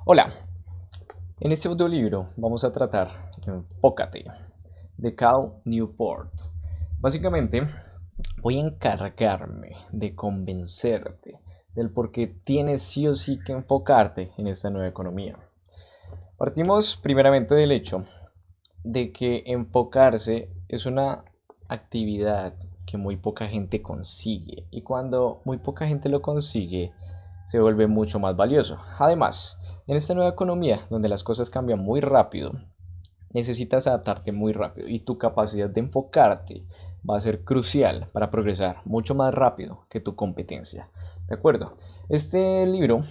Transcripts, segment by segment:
Hola, en este audiolibro vamos a tratar Enfócate de Cal Newport. Básicamente, voy a encargarme de convencerte del por qué tienes sí o sí que enfocarte en esta nueva economía. Partimos primeramente del hecho de que enfocarse es una actividad que muy poca gente consigue y cuando muy poca gente lo consigue se vuelve mucho más valioso. Además, en esta nueva economía donde las cosas cambian muy rápido, necesitas adaptarte muy rápido y tu capacidad de enfocarte va a ser crucial para progresar mucho más rápido que tu competencia. ¿De acuerdo? Este libro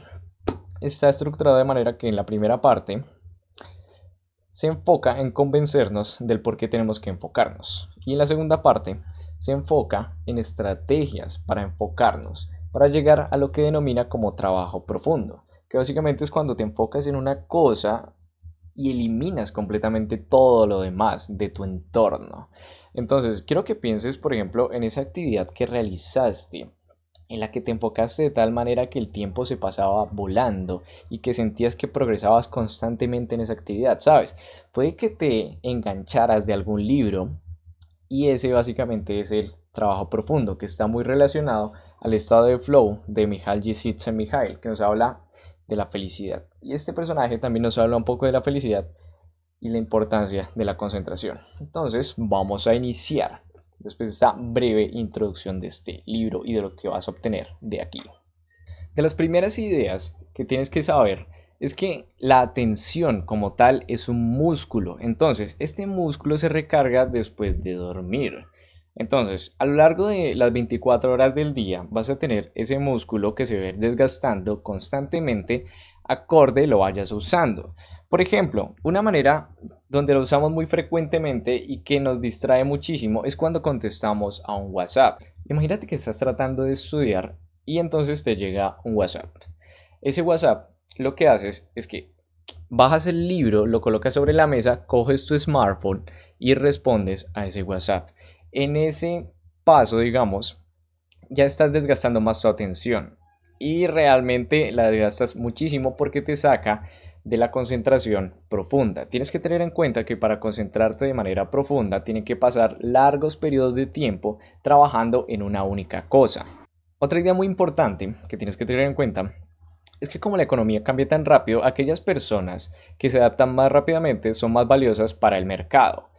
está estructurado de manera que en la primera parte se enfoca en convencernos del por qué tenemos que enfocarnos. Y en la segunda parte se enfoca en estrategias para enfocarnos, para llegar a lo que denomina como trabajo profundo, que básicamente es cuando te enfocas en una cosa y eliminas completamente todo lo demás de tu entorno. Entonces, quiero que pienses, por ejemplo, en esa actividad que realizaste en la que te enfocaste de tal manera que el tiempo se pasaba volando y que sentías que progresabas constantemente en esa actividad, ¿sabes? Puede que te engancharas de algún libro y ese básicamente es el trabajo profundo que está muy relacionado al estado de flow de Mihaly Csikszentmihalyi, que nos habla de la felicidad. Y este personaje también nos habla un poco de la felicidad y la importancia de la concentración. Entonces, vamos a iniciar después de esta breve introducción de este libro y de lo que vas a obtener de aquí. De las primeras ideas que tienes que saber es que la atención como tal es un músculo. Entonces, este músculo se recarga después de dormir. Entonces, a lo largo de las 24 horas del día vas a tener ese músculo que se va desgastando constantemente acorde lo vayas usando. Por ejemplo, una manera donde lo usamos muy frecuentemente y que nos distrae muchísimo es cuando contestamos a un WhatsApp. Imagínate que estás tratando de estudiar y entonces te llega un WhatsApp. Ese WhatsApp lo que haces es que bajas el libro, lo colocas sobre la mesa, coges tu smartphone y respondes a ese WhatsApp. En ese paso, digamos, ya estás desgastando más tu atención y realmente la desgastas muchísimo porque te saca de la concentración profunda. Tienes que tener en cuenta que para concentrarte de manera profunda tienen que pasar largos periodos de tiempo trabajando en una única cosa. Otra idea muy importante que tienes que tener en cuenta es que como la economía cambia tan rápido, aquellas personas que se adaptan más rápidamente son más valiosas para el mercado.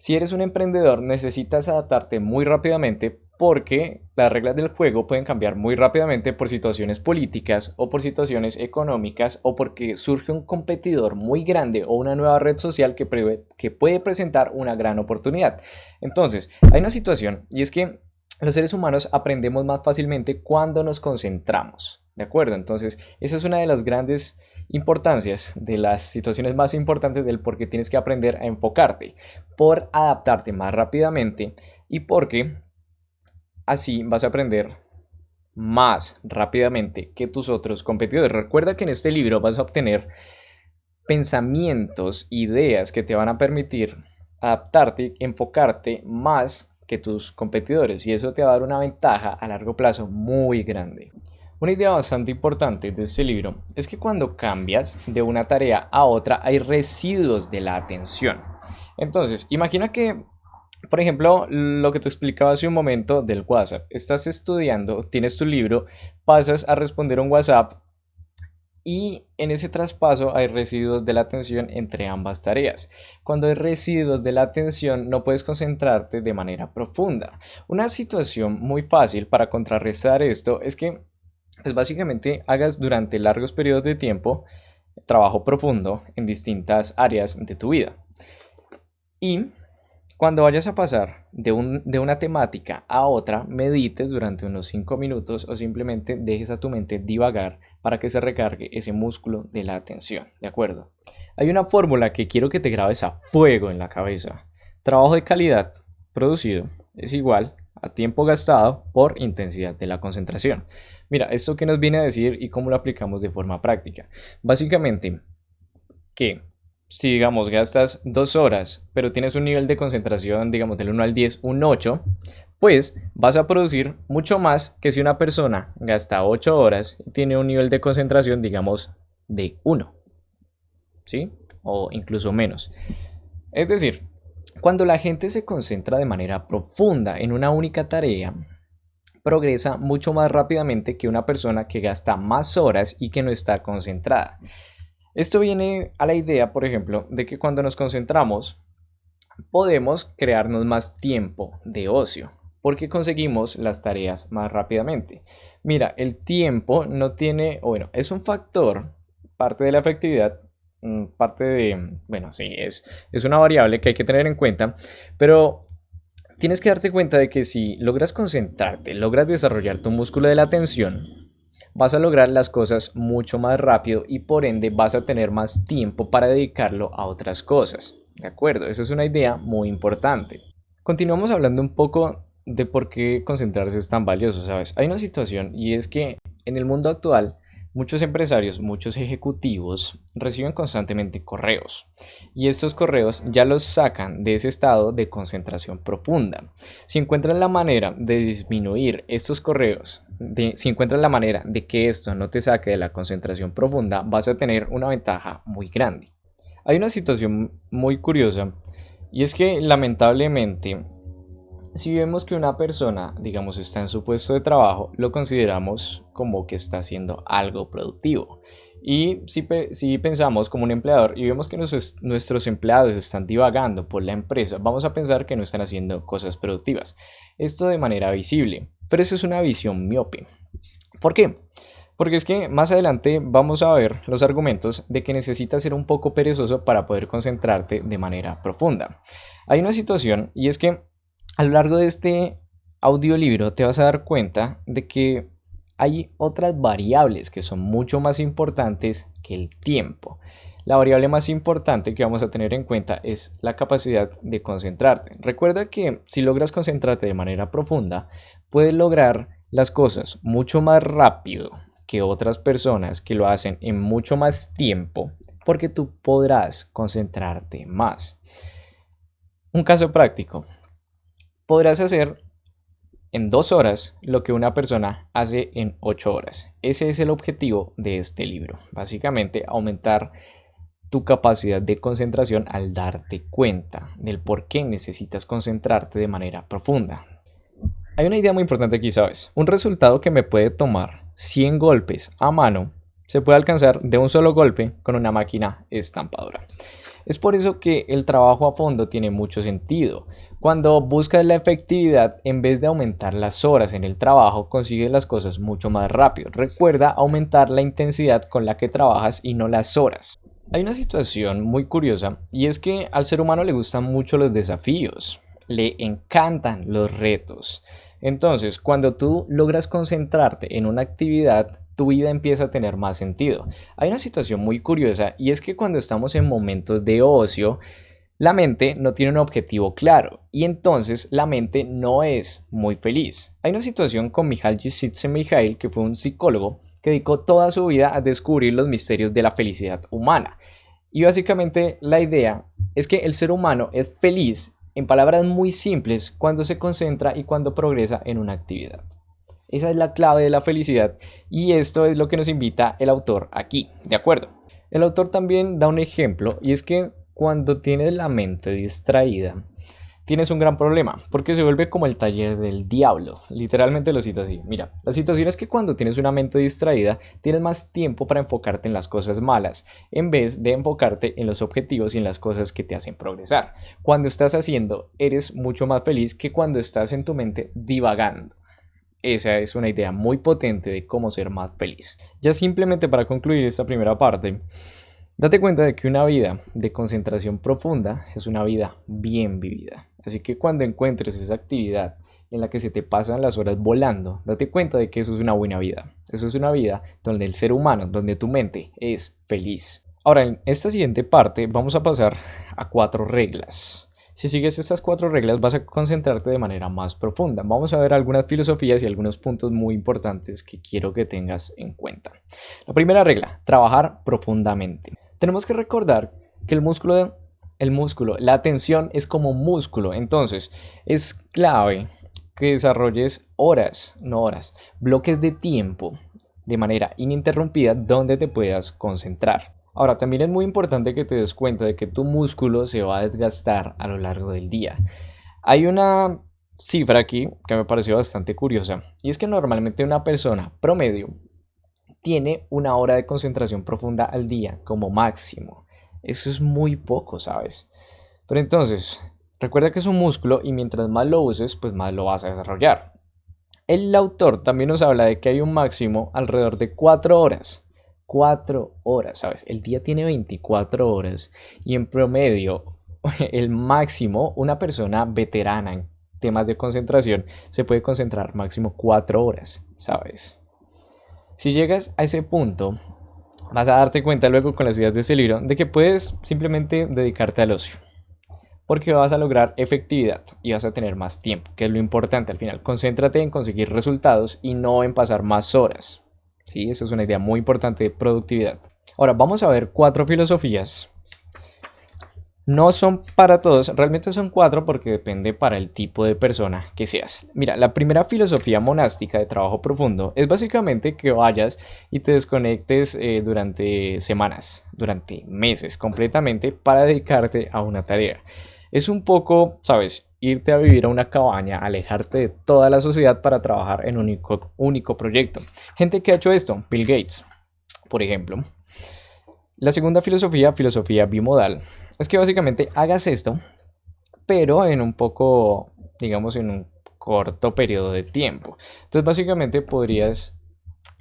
Si eres un emprendedor, necesitas adaptarte muy rápidamente porque las reglas del juego pueden cambiar muy rápidamente por situaciones políticas o por situaciones económicas o porque surge un competidor muy grande o una nueva red social que puede presentar una gran oportunidad. Entonces, hay una situación y es que los seres humanos aprendemos más fácilmente cuando nos concentramos. ¿De acuerdo? Entonces, esa es una de las grandes importancias, de las situaciones más importantes del por qué tienes que aprender a enfocarte, por adaptarte más rápidamente y porque así vas a aprender más rápidamente que tus otros competidores. Recuerda que en este libro vas a obtener pensamientos, ideas que te van a permitir adaptarte, enfocarte más que tus competidores y eso te va a dar una ventaja a largo plazo muy grande. Una idea bastante importante de este libro es que cuando cambias de una tarea a otra hay residuos de la atención. Entonces, imagina que, por ejemplo, lo que te explicaba hace un momento del WhatsApp. Estás estudiando, tienes tu libro, pasas a responder un WhatsApp y en ese traspaso hay residuos de la atención entre ambas tareas. Cuando hay residuos de la atención no puedes concentrarte de manera profunda. Una situación muy fácil para contrarrestar esto es que pues básicamente hagas durante largos periodos de tiempo trabajo profundo en distintas áreas de tu vida. Y cuando vayas a pasar de una temática a otra, medites durante unos 5 minutos o simplemente dejes a tu mente divagar para que se recargue ese músculo de la atención, ¿de acuerdo? Hay una fórmula que quiero que te grabes a fuego en la cabeza. Trabajo de calidad producido es igual a tiempo gastado por intensidad de la concentración. Mira, esto que nos viene a decir y cómo lo aplicamos de forma práctica. Básicamente, que si digamos gastas 2 horas, pero tienes un nivel de concentración, digamos del 1 al 10, un 8, pues vas a producir mucho más que si una persona gasta 8 horas y tiene un nivel de concentración, digamos, de 1. ¿sí? O incluso menos. Es decir, cuando la gente se concentra de manera profunda en una única tarea, progresa mucho más rápidamente que una persona que gasta más horas y que no está concentrada. Esto viene a la idea, por ejemplo, de que cuando nos concentramos podemos crearnos más tiempo de ocio porque conseguimos las tareas más rápidamente. Mira, el tiempo no tiene, o bueno, es un factor, parte de la efectividad, parte de, bueno, sí, es una variable que hay que tener en cuenta, pero tienes que darte cuenta de que si logras concentrarte, logras desarrollar tu músculo de la atención, vas a lograr las cosas mucho más rápido y por ende vas a tener más tiempo para dedicarlo a otras cosas. ¿De acuerdo? Esa es una idea muy importante. Continuamos hablando un poco de por qué concentrarse es tan valioso, ¿sabes? Hay una situación y es que en el mundo actual muchos empresarios, muchos ejecutivos reciben constantemente correos y estos correos ya los sacan de ese estado de concentración profunda. Si encuentran la manera de disminuir estos correos, si encuentran la manera de que esto no te saque de la concentración profunda, vas a tener una ventaja muy grande. Hay una situación muy curiosa y es que lamentablemente si vemos que una persona, digamos, está en su puesto de trabajo, lo consideramos como que está haciendo algo productivo. Y si pensamos como un empleador y vemos que nuestros empleados están divagando por la empresa, vamos a pensar que no están haciendo cosas productivas. Esto de manera visible, pero eso es una visión miope. ¿Por qué? Porque es que más adelante vamos a ver los argumentos de que necesitas ser un poco perezoso para poder concentrarte de manera profunda. Hay una situación y es que a lo largo de este audiolibro te vas a dar cuenta de que hay otras variables que son mucho más importantes que el tiempo. La variable más importante que vamos a tener en cuenta es la capacidad de concentrarte. Recuerda que si logras concentrarte de manera profunda, puedes lograr las cosas mucho más rápido que otras personas que lo hacen en mucho más tiempo, porque tú podrás concentrarte más. Un caso práctico. Podrás hacer en 2 horas lo que una persona hace en 8 horas. Ese es el objetivo de este libro. Básicamente aumentar tu capacidad de concentración al darte cuenta del por qué necesitas concentrarte de manera profunda. Hay una idea muy importante aquí, ¿sabes? Un resultado que me puede tomar 100 golpes a mano se puede alcanzar de un solo golpe con una máquina estampadora. Es por eso que el trabajo a fondo tiene mucho sentido. Cuando buscas la efectividad, en vez de aumentar las horas en el trabajo, consigues las cosas mucho más rápido. Recuerda aumentar la intensidad con la que trabajas y no las horas. Hay una situación muy curiosa y es que al ser humano le gustan mucho los desafíos, le encantan los retos. Entonces, cuando tú logras concentrarte en una actividad, tu vida empieza a tener más sentido. Hay una situación muy curiosa y es que cuando estamos en momentos de ocio, la mente no tiene un objetivo claro y entonces la mente no es muy feliz. Hay una situación con Mihaly Csikszentmihalyi, que fue un psicólogo que dedicó toda su vida a descubrir los misterios de la felicidad humana. Y básicamente la idea es que el ser humano es feliz, en palabras muy simples, cuando se concentra y cuando progresa en una actividad. Esa es la clave de la felicidad y esto es lo que nos invita el autor aquí, ¿de acuerdo? El autor también da un ejemplo y es que cuando tienes la mente distraída, tienes un gran problema porque se vuelve como el taller del diablo. Literalmente lo cito así. Mira, la situación es que cuando tienes una mente distraída, tienes más tiempo para enfocarte en las cosas malas en vez de enfocarte en los objetivos y en las cosas que te hacen progresar. Cuando estás haciendo, eres mucho más feliz que cuando estás en tu mente divagando. Esa es una idea muy potente de cómo ser más feliz. Ya simplemente para concluir esta primera parte, date cuenta de que una vida de concentración profunda es una vida bien vivida. Así que cuando encuentres esa actividad en la que se te pasan las horas volando, date cuenta de que eso es una buena vida. Eso es una vida donde el ser humano, donde tu mente es feliz. Ahora, en esta siguiente parte vamos a pasar a 4 reglas. Si sigues estas 4 reglas vas a concentrarte de manera más profunda. Vamos a ver algunas filosofías y algunos puntos muy importantes que quiero que tengas en cuenta. La primera regla, trabajar profundamente. Tenemos que recordar que el músculo, la atención es como músculo, entonces es clave que desarrolles horas, no horas, bloques de tiempo de manera ininterrumpida donde te puedas concentrar. Ahora, también es muy importante que te des cuenta de que tu músculo se va a desgastar a lo largo del día. Hay una cifra aquí que me pareció bastante curiosa y es que normalmente una persona promedio tiene una hora de concentración profunda al día como máximo. Eso es muy poco, ¿sabes? Pero entonces, recuerda que es un músculo y mientras más lo uses, pues más lo vas a desarrollar. El autor también nos habla de que hay un máximo alrededor de 4 horas. 4 horas, ¿sabes? El día tiene 24 horas y en promedio el máximo, una persona veterana en temas de concentración se puede concentrar máximo 4 horas, ¿sabes? Si llegas a ese punto, vas a darte cuenta luego con las ideas de ese libro de que puedes simplemente dedicarte al ocio porque vas a lograr efectividad y vas a tener más tiempo, que es lo importante al final. Concéntrate en conseguir resultados y no en pasar más horas. Sí, esa es una idea muy importante de productividad. Ahora vamos a ver 4 filosofías. No son para todos, realmente son 4 porque depende para el tipo de persona que seas. Mira, la primera filosofía monástica de trabajo profundo es básicamente que vayas y te desconectes durante semanas, durante meses completamente para dedicarte a una tarea. Es un poco, sabes, irte a vivir a una cabaña, alejarte de toda la sociedad para trabajar en un único proyecto. Gente que ha hecho esto, Bill Gates, por ejemplo. La segunda filosofía, filosofía bimodal, es que básicamente hagas esto, pero en un poco, digamos, en un corto periodo de tiempo. Entonces, básicamente podrías,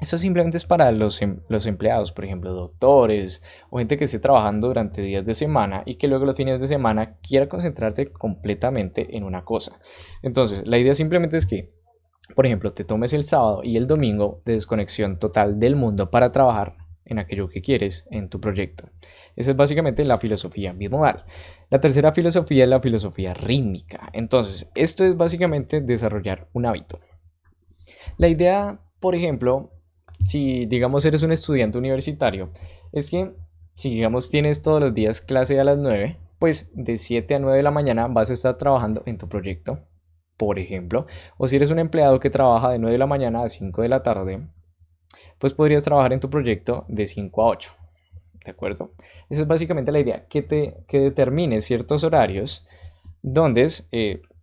eso simplemente es para los empleados, por ejemplo, doctores o gente que esté trabajando durante días de semana y que luego los fines de semana quiera concentrarte completamente en una cosa. Entonces, la idea simplemente es que, por ejemplo, te tomes el sábado y el domingo de desconexión total del mundo para trabajar en aquello que quieres en tu proyecto. Esa es básicamente la filosofía bimodal. La tercera filosofía es la filosofía rítmica. Entonces, esto es básicamente desarrollar un hábito. La idea, por ejemplo, si digamos eres un estudiante universitario, es que si digamos tienes todos los días clase a las 9, pues de 7 a 9 de la mañana vas a estar trabajando en tu proyecto, por ejemplo. O si eres un empleado que trabaja de 9 de la mañana a 5 de la tarde, pues podrías trabajar en tu proyecto de 5 a 8. ¿De acuerdo? Esa es básicamente la idea, que determines ciertos horarios donde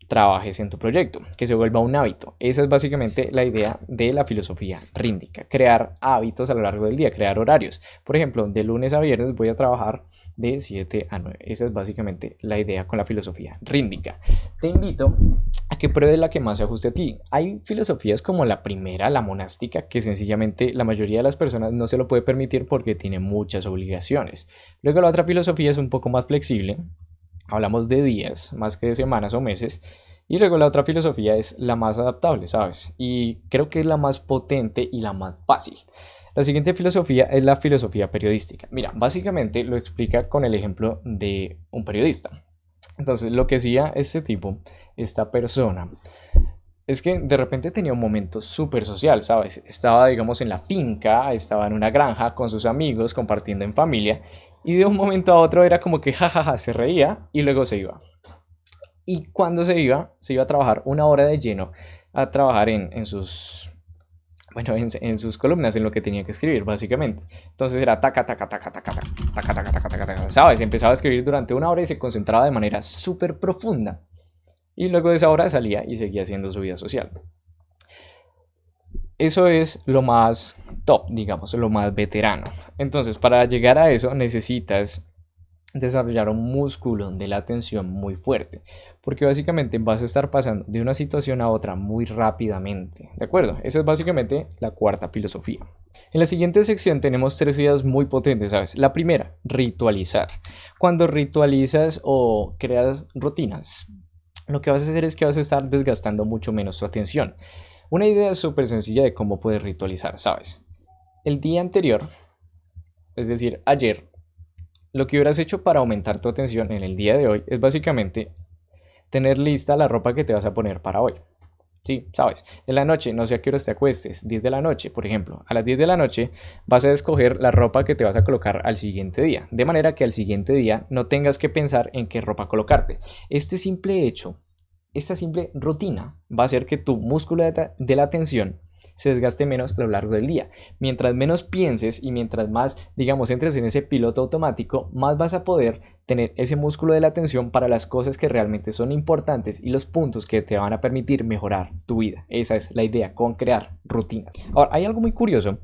trabajes en tu proyecto, que se vuelva un hábito. Esa es básicamente la idea de la filosofía rítmica, crear hábitos a lo largo del día, crear horarios. Por ejemplo, de lunes a viernes voy a trabajar de 7 a 9. Esa es básicamente la idea con la filosofía rítmica. Te invito a que pruebes la que más se ajuste a ti. Hay filosofías como la primera, la monástica, que sencillamente la mayoría de las personas no se lo puede permitir porque tiene muchas obligaciones. Luego la otra filosofía es un poco más flexible. Hablamos de días más que de semanas o meses. Y luego la otra filosofía es la más adaptable, ¿sabes? Y creo que es la más potente y la más fácil. La siguiente filosofía es la filosofía periodística. Mira, básicamente lo explica con el ejemplo de un periodista. Entonces, lo que hacía este tipo, esta persona, es que de repente tenía un momento súper social, ¿sabes? Estaba, digamos, en la finca, estaba en una granja con sus amigos, compartiendo en familia, y de un momento a otro era como que jajaja, se reía y luego se iba. Y cuando se iba a trabajar una hora de lleno, a trabajar en sus, bueno, en sus columnas, en lo que tenía que escribir, básicamente. Entonces era taca, taca, taca, taca, taca, taca, taca, taca, taca, taca, ¿sabes? Empezaba a escribir durante una hora y se concentraba de manera súper profunda. Y luego de esa hora salía y seguía haciendo su vida social. Eso es lo más top, digamos, lo más veterano. Entonces, para llegar a eso necesitas desarrollar un músculo de la atención muy fuerte, porque básicamente vas a estar pasando de una situación a otra muy rápidamente, ¿de acuerdo? Esa es básicamente la cuarta filosofía. En la siguiente sección tenemos 3 ideas muy potentes, ¿sabes? La primera, ritualizar. Cuando ritualizas o creas rutinas, lo que vas a hacer es que vas a estar desgastando mucho menos tu atención. Una idea súper sencilla de cómo puedes ritualizar, ¿sabes? El día anterior, es decir, ayer, lo que hubieras hecho para aumentar tu atención en el día de hoy es básicamente tener lista la ropa que te vas a poner para hoy. Sí, sabes, en la noche, no sé a qué horas te acuestes, 10 de la noche, por ejemplo. A las 10 de la noche vas a escoger la ropa que te vas a colocar al siguiente día, de manera que al siguiente día no tengas que pensar en qué ropa colocarte. Este simple hecho, esta simple rutina va a hacer que tu músculo de la atención se desgaste menos a lo largo del día. Mientras menos pienses y mientras más, digamos, entres en ese piloto automático, más vas a poder tener ese músculo de la atención para las cosas que realmente son importantes y los puntos que te van a permitir mejorar tu vida. Esa es la idea con crear rutinas. Ahora, hay algo muy curioso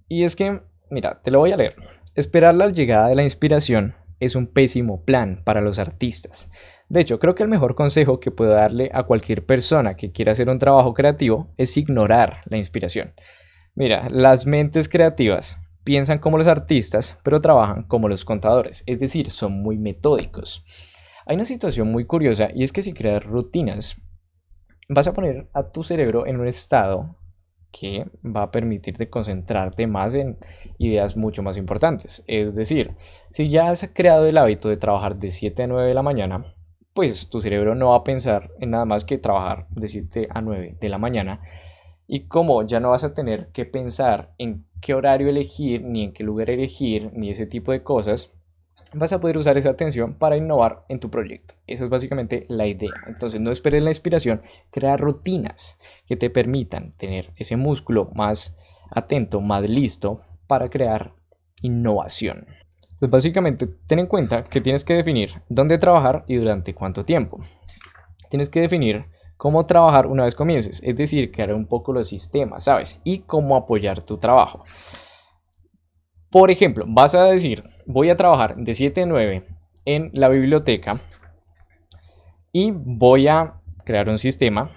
y es que, mira, te lo voy a leer. Esperar la llegada de la inspiración es un pésimo plan para los artistas. De hecho, creo que el mejor consejo que puedo darle a cualquier persona que quiera hacer un trabajo creativo es ignorar la inspiración. Mira, las mentes creativas piensan como los artistas, pero trabajan como los contadores, es decir, son muy metódicos. Hay una situación muy curiosa y es que si creas rutinas, vas a poner a tu cerebro en un estado que va a permitirte concentrarte más en ideas mucho más importantes. Es decir, si ya has creado el hábito de trabajar de 7 a 9 de la mañana, pues tu cerebro no va a pensar en nada más que trabajar de 7 a 9 de la mañana. Y como ya no vas a tener que pensar en qué horario elegir, ni en qué lugar elegir, ni ese tipo de cosas, vas a poder usar esa atención para innovar en tu proyecto. Esa es básicamente la idea. Entonces no esperes la inspiración, crea rutinas que te permitan tener ese músculo más atento, más listo para crear innovación. Entonces básicamente ten en cuenta que tienes que definir dónde trabajar y durante cuánto tiempo. Tienes que definir cómo trabajar una vez comiences, es decir, crear un poco los sistemas, ¿sabes? Y cómo apoyar tu trabajo. Por ejemplo, vas a decir, voy a trabajar de 7 a 9 en la biblioteca y voy a crear un sistema,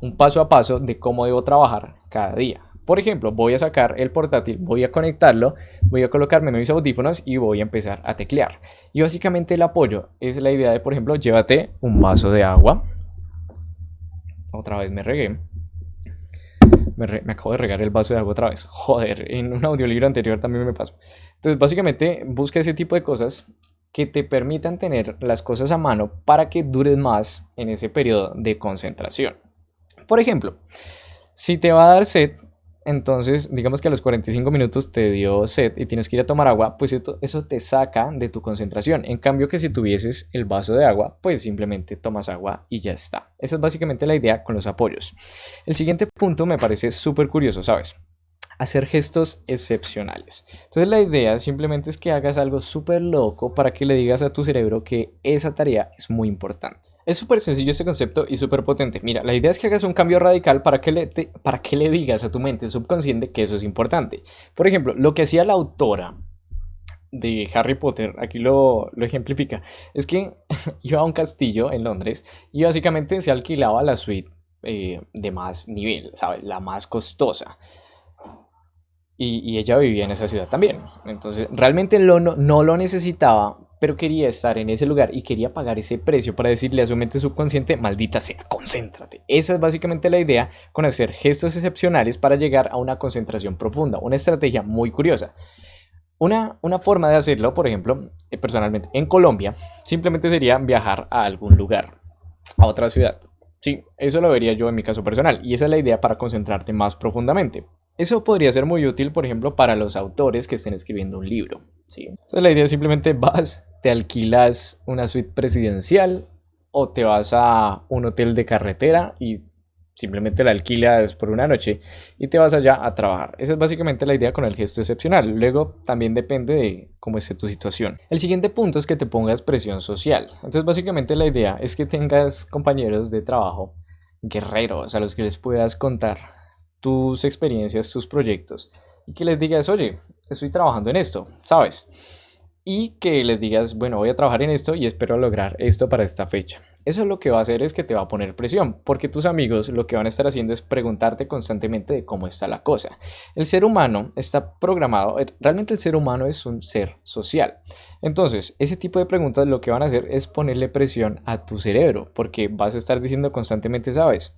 un paso a paso de cómo debo trabajar cada día. Por ejemplo, voy a sacar el portátil, voy a conectarlo, voy a colocarme mis audífonos y voy a empezar a teclear. Y básicamente el apoyo es la idea de, por ejemplo, llévate un vaso de agua. Otra vez me regué. Me acabo de regar el vaso de agua otra vez. Joder, en un audiolibro anterior también me pasó. Entonces, básicamente, busca ese tipo de cosas que te permitan tener las cosas a mano para que dures más en ese periodo de concentración. Por ejemplo, si te va a dar sed, entonces digamos que a los 45 minutos te dio sed y tienes que ir a tomar agua, pues eso te saca de tu concentración. En cambio que si tuvieses el vaso de agua, pues simplemente tomas agua y ya está. Esa es básicamente la idea con los apoyos. El siguiente punto me parece súper curioso, ¿sabes? Hacer gestos excepcionales. Entonces la idea simplemente es que hagas algo súper loco para que le digas a tu cerebro que esa tarea es muy importante. Es súper sencillo este concepto y súper potente. Mira, la idea es que hagas un cambio radical para que le digas a tu mente subconsciente que eso es importante. Por ejemplo, lo que hacía la autora de Harry Potter, aquí lo ejemplifica, es que iba a un castillo en Londres y básicamente se alquilaba la suite de más nivel, ¿sabes? La más costosa. Y ella vivía en esa ciudad también. Entonces, realmente no lo necesitaba, pero quería estar en ese lugar y quería pagar ese precio para decirle a su mente subconsciente, maldita sea, concéntrate. Esa es básicamente la idea con hacer gestos excepcionales para llegar a una concentración profunda, una estrategia muy curiosa. Una forma de hacerlo, por ejemplo, personalmente en Colombia, simplemente sería viajar a algún lugar, a otra ciudad. Sí, eso lo vería yo en mi caso personal, y esa es la idea para concentrarte más profundamente. Eso podría ser muy útil, por ejemplo, para los autores que estén escribiendo un libro, ¿sí? Entonces la idea es simplemente vas, te alquilas una suite presidencial o te vas a un hotel de carretera y simplemente la alquilas por una noche y te vas allá a trabajar. Esa es básicamente la idea con el gesto excepcional. Luego también depende de cómo esté tu situación. El siguiente punto es que te pongas presión social. Entonces básicamente la idea es que tengas compañeros de trabajo guerreros a los que les puedas contar tus experiencias, tus proyectos y que les digas, oye, estoy trabajando en esto, ¿sabes? Y que les digas, bueno, voy a trabajar en esto y espero lograr esto para esta fecha. Eso lo que va a hacer es que te va a poner presión, porque tus amigos lo que van a estar haciendo es preguntarte constantemente de cómo está la cosa. El ser humano está programado, realmente el ser humano es un ser social. Entonces, ese tipo de preguntas lo que van a hacer es ponerle presión a tu cerebro, porque vas a estar diciendo constantemente, ¿sabes?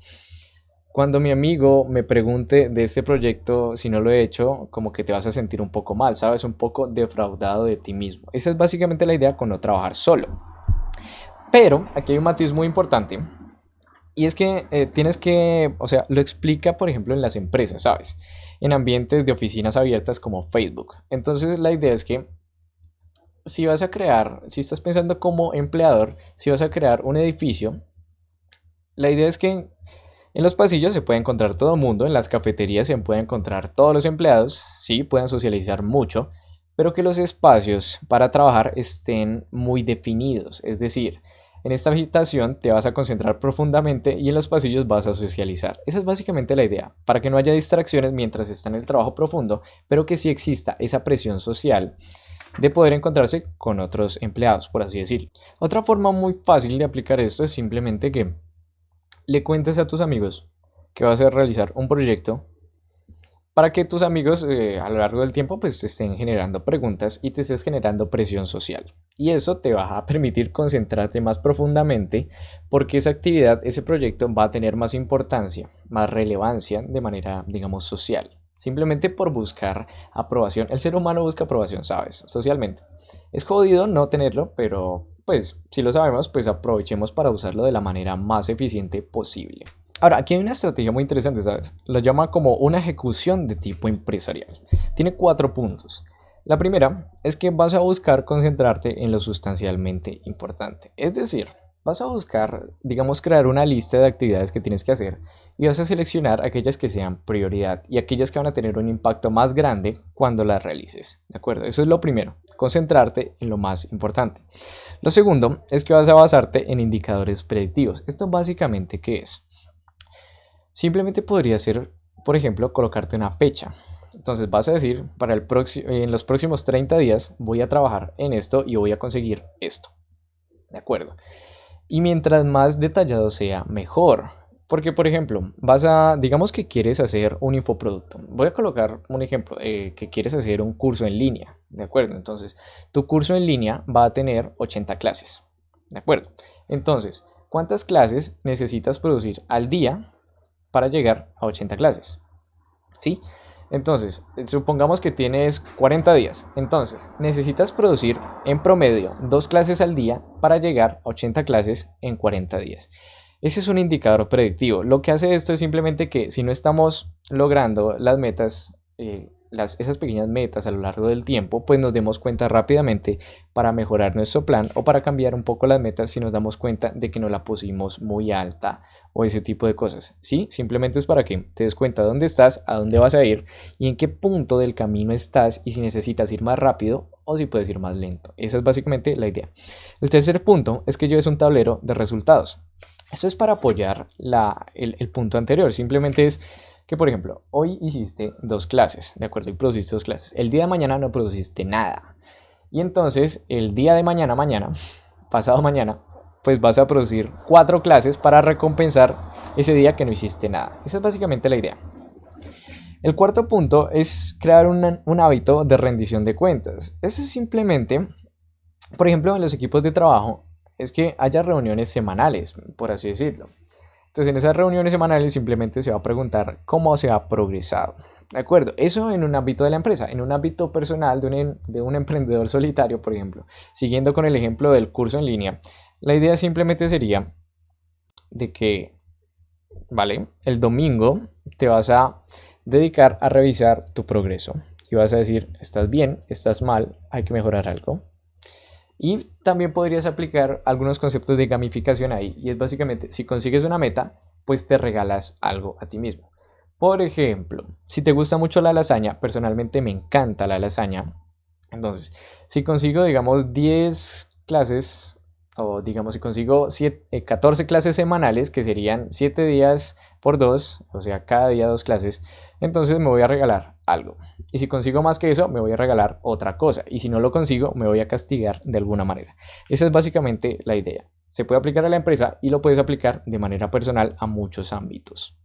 Cuando mi amigo me pregunte de este proyecto, si no lo he hecho, como que te vas a sentir un poco mal, ¿sabes? Un poco defraudado de ti mismo. Esa es básicamente la idea con no trabajar solo. Pero aquí hay un matiz muy importante. Y es que tienes que, o sea, lo explica, por ejemplo, en las empresas, ¿sabes? En ambientes de oficinas abiertas como Facebook. Entonces la idea es que si vas a crear, si estás pensando como empleador, si vas a crear un edificio, la idea es que En los pasillos se puede encontrar todo el mundo, en las cafeterías se puede encontrar todos los empleados, sí, pueden socializar mucho, pero que los espacios para trabajar estén muy definidos, es decir, en esta habitación te vas a concentrar profundamente y en los pasillos vas a socializar. Esa es básicamente la idea, para que no haya distracciones mientras está en el trabajo profundo, pero que sí exista esa presión social de poder encontrarse con otros empleados, por así decirlo. Otra forma muy fácil de aplicar esto es simplemente que le cuentes a tus amigos que vas a realizar un proyecto para que tus amigos a lo largo del tiempo pues te estén generando preguntas y te estés generando presión social. Y eso te va a permitir concentrarte más profundamente porque esa actividad, ese proyecto va a tener más importancia, más relevancia de manera, digamos, social. Simplemente por buscar aprobación. El ser humano busca aprobación, ¿sabes? Socialmente. Es jodido no tenerlo, pero pues si lo sabemos, pues aprovechemos para usarlo de la manera más eficiente posible. Ahora, aquí hay una estrategia muy interesante, ¿sabes? Lo llama como una ejecución de tipo empresarial. Tiene 4 puntos. La primera es que vas a buscar concentrarte en lo sustancialmente importante. Es decir, vas a buscar, digamos, crear una lista de actividades que tienes que hacer y vas a seleccionar aquellas que sean prioridad y aquellas que van a tener un impacto más grande cuando las realices. ¿De acuerdo? Eso es lo primero, concentrarte en lo más importante. Lo segundo es que vas a basarte en indicadores predictivos. ¿Esto básicamente qué es? Simplemente podría ser, por ejemplo, colocarte una fecha. Entonces vas a decir, en los próximos 30 días voy a trabajar en esto y voy a conseguir esto. ¿De acuerdo? Y mientras más detallado sea, mejor. Porque, por ejemplo, digamos que quieres hacer un infoproducto. Voy a colocar un ejemplo, que quieres hacer un curso en línea. ¿De acuerdo? Entonces, tu curso en línea va a tener 80 clases. ¿De acuerdo? Entonces, ¿cuántas clases necesitas producir al día para llegar a 80 clases? ¿Sí? Entonces, supongamos que tienes 40 días. Entonces, necesitas producir en promedio 2 clases al día para llegar a 80 clases en 40 días. Ese es un indicador predictivo. Lo que hace esto es simplemente que si no estamos logrando las metas, esas pequeñas metas a lo largo del tiempo, pues nos demos cuenta rápidamente para mejorar nuestro plan o para cambiar un poco las metas si nos damos cuenta de que no la pusimos muy alta o ese tipo de cosas. ¿Sí? Simplemente es para que te des cuenta de dónde estás, a dónde vas a ir y en qué punto del camino estás y si necesitas ir más rápido o si puedes ir más lento. Esa es básicamente la idea. El tercer punto es que lleves un tablero de resultados. Esto es para apoyar el punto anterior. Simplemente es que, por ejemplo, hoy hiciste 2 clases, ¿de acuerdo? Y produciste 2 clases. El día de mañana no produciste nada. Y entonces, el día de mañana, pasado mañana, pues vas a producir 4 clases para recompensar ese día que no hiciste nada. Esa es básicamente la idea. El cuarto punto es crear un hábito de rendición de cuentas. Eso es simplemente, por ejemplo, en los equipos de trabajo, es que haya reuniones semanales, por así decirlo. Entonces, en esas reuniones semanales simplemente se va a preguntar cómo se ha progresado. ¿De acuerdo? Eso en un ámbito de la empresa. En un ámbito personal de un emprendedor solitario, por ejemplo, siguiendo con el ejemplo del curso en línea, la idea simplemente sería de que, ¿vale? El domingo te vas a dedicar a revisar tu progreso y vas a decir, ¿estás bien? ¿Estás mal? ¿Hay que mejorar algo? Y también podrías aplicar algunos conceptos de gamificación ahí. Y es básicamente, si consigues una meta, pues te regalas algo a ti mismo. Por ejemplo, si te gusta mucho la lasaña, personalmente me encanta la lasaña. Entonces, si consigo, digamos, 10 clases, o digamos, si consigo 14 clases semanales, que serían 7 días por 2, o sea, cada día 2 clases, entonces me voy a regalar algo. Y si consigo más que eso, me voy a regalar otra cosa. Y si no lo consigo, me voy a castigar de alguna manera. Esa es básicamente la idea. Se puede aplicar a la empresa y lo puedes aplicar de manera personal a muchos ámbitos.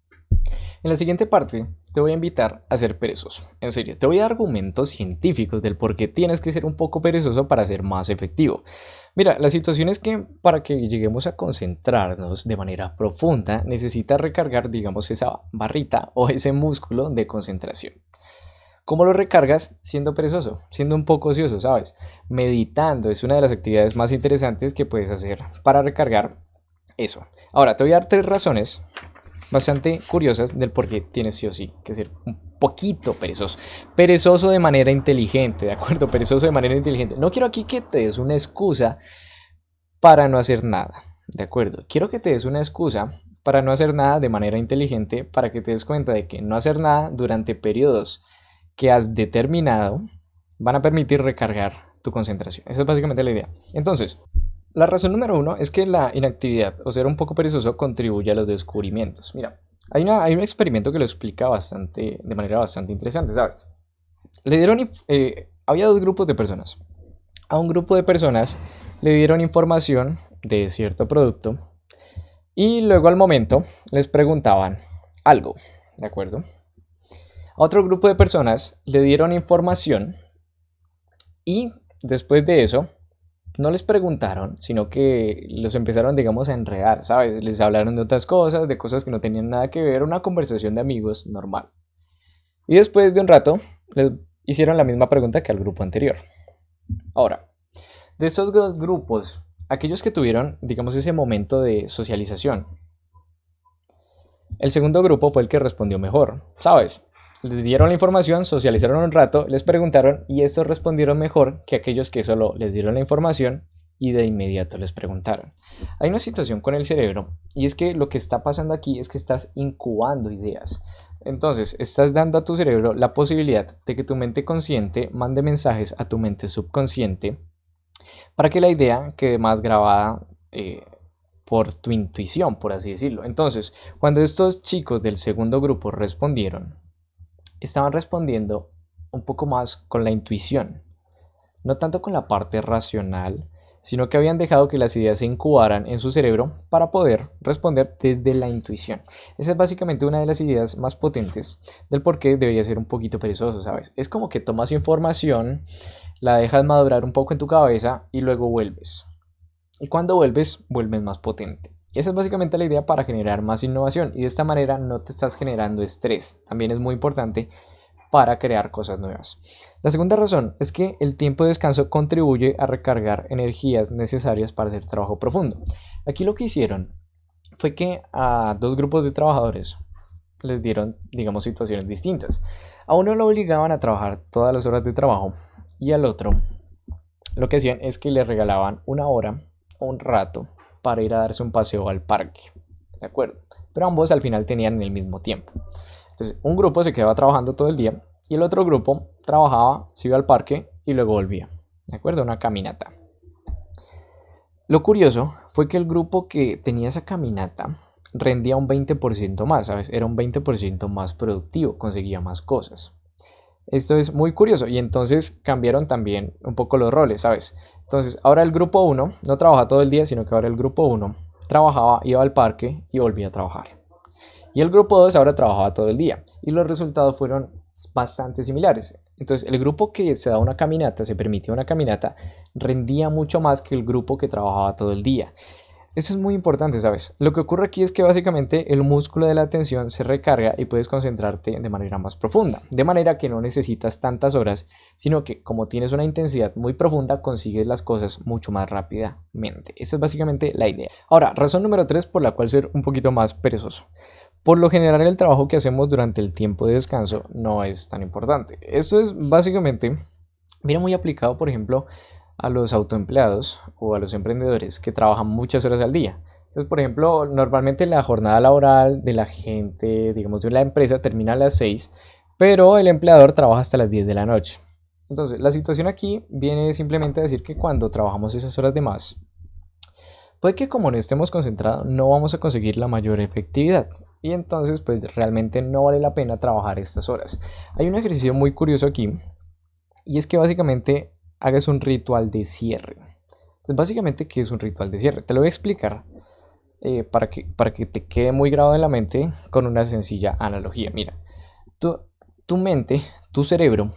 En la siguiente parte te voy a invitar a ser perezoso. En serio, te voy a dar argumentos científicos del por qué tienes que ser un poco perezoso para ser más efectivo. Mira, la situación es que para que lleguemos a concentrarnos de manera profunda, necesitas recargar, digamos, esa barrita o ese músculo de concentración. ¿Cómo lo recargas? Siendo perezoso, siendo un poco ocioso, ¿sabes? Meditando es una de las actividades más interesantes que puedes hacer para recargar eso. Ahora, te voy a dar 3 razones bastante curiosas del por qué tienes sí o sí que ser un poquito perezoso. Perezoso de manera inteligente, ¿de acuerdo? Perezoso de manera inteligente. No quiero aquí que te des una excusa para no hacer nada, ¿de acuerdo? Quiero que te des una excusa para no hacer nada de manera inteligente, para que te des cuenta de que no hacer nada durante periodos que has determinado van a permitir recargar tu concentración. Esa es básicamente la idea. Entonces, la razón número uno es que la inactividad o ser un poco perezoso contribuye a los descubrimientos. Mira, hay un experimento que lo explica de manera bastante interesante, ¿sabes? Había dos grupos de personas. A un grupo de personas le dieron información de cierto producto y luego al momento les preguntaban algo, ¿de acuerdo? A otro grupo de personas le dieron información y después de eso no les preguntaron, sino que los empezaron, digamos, a enredar, ¿sabes? Les hablaron de otras cosas, de cosas que no tenían nada que ver, una conversación de amigos normal. Y después de un rato les hicieron la misma pregunta que al grupo anterior. Ahora, de estos dos grupos, aquellos que tuvieron, digamos, ese momento de socialización, el segundo grupo fue el que respondió mejor, ¿sabes? Les dieron la información, socializaron un rato, les preguntaron y estos respondieron mejor que aquellos que solo les dieron la información y de inmediato les preguntaron. Hay una situación con el cerebro y es que lo que está pasando aquí es que estás incubando ideas. Entonces, estás dando a tu cerebro la posibilidad de que tu mente consciente mande mensajes a tu mente subconsciente para que la idea quede más grabada por tu intuición, por así decirlo. Entonces, cuando estos chicos del segundo grupo respondieron, estaban respondiendo un poco más con la intuición, no tanto con la parte racional, sino que habían dejado que las ideas se incubaran en su cerebro para poder responder desde la intuición. Esa es básicamente una de las ideas más potentes del por qué debería ser un poquito perezoso, ¿sabes? Es como que tomas información, la dejas madurar un poco en tu cabeza y luego vuelves. Y cuando vuelves, vuelves más potente. Esa es básicamente la idea para generar más innovación y de esta manera no te estás generando estrés. También es muy importante para crear cosas nuevas. La segunda razón es que el tiempo de descanso contribuye a recargar energías necesarias para hacer trabajo profundo. Aquí lo que hicieron fue que a dos grupos de trabajadores les dieron, digamos, situaciones distintas. A uno lo obligaban a trabajar todas las horas de trabajo y al otro lo que hacían es que le regalaban una hora o un rato para ir a darse un paseo al parque, ¿de acuerdo? Pero ambos al final tenían el mismo tiempo. Entonces, un grupo se quedaba trabajando todo el día y el otro grupo trabajaba, se iba al parque y luego volvía, ¿de acuerdo? Una caminata. Lo curioso fue que el grupo que tenía esa caminata rendía un 20% más, ¿sabes? Era un 20% más productivo, conseguía más cosas. Esto es muy curioso y entonces cambiaron también un poco los roles, ¿sabes? Entonces, ahora el grupo uno no trabaja todo el día, sino que ahora el grupo uno trabajaba, iba al parque y volvía a trabajar. Y el grupo 2 ahora trabajaba todo el día y los resultados fueron bastante similares. Entonces el grupo que se da una caminata, se permitía una caminata, rendía mucho más que el grupo que trabajaba todo el día. Eso es muy importante, ¿sabes? Lo que ocurre aquí es que básicamente el músculo de la atención se recarga y puedes concentrarte de manera más profunda. De manera que no necesitas tantas horas, sino que como tienes una intensidad muy profunda, consigues las cosas mucho más rápidamente. Esa es básicamente la idea. Ahora, razón número 3 por la cual ser un poquito más perezoso. Por lo general el trabajo que hacemos durante el tiempo de descanso no es tan importante. Esto es básicamente, viene muy aplicado por ejemplo a los autoempleados o a los emprendedores que trabajan muchas horas al día. Entonces, por ejemplo, normalmente la jornada laboral de la gente, digamos, de la empresa termina a las 6, pero el empleador trabaja hasta las 10 de la noche. Entonces, la situación aquí viene simplemente a decir que cuando trabajamos esas horas de más, puede que como no estemos concentrados no vamos a conseguir la mayor efectividad y entonces pues realmente no vale la pena trabajar estas horas. Hay un ejercicio muy curioso aquí y es que básicamente hagas un ritual de cierre. Entonces básicamente, ¿qué es un ritual de cierre? Te lo voy a explicar para que te quede muy grabado en la mente con una sencilla analogía. Mira, tu, tu mente, tu cerebro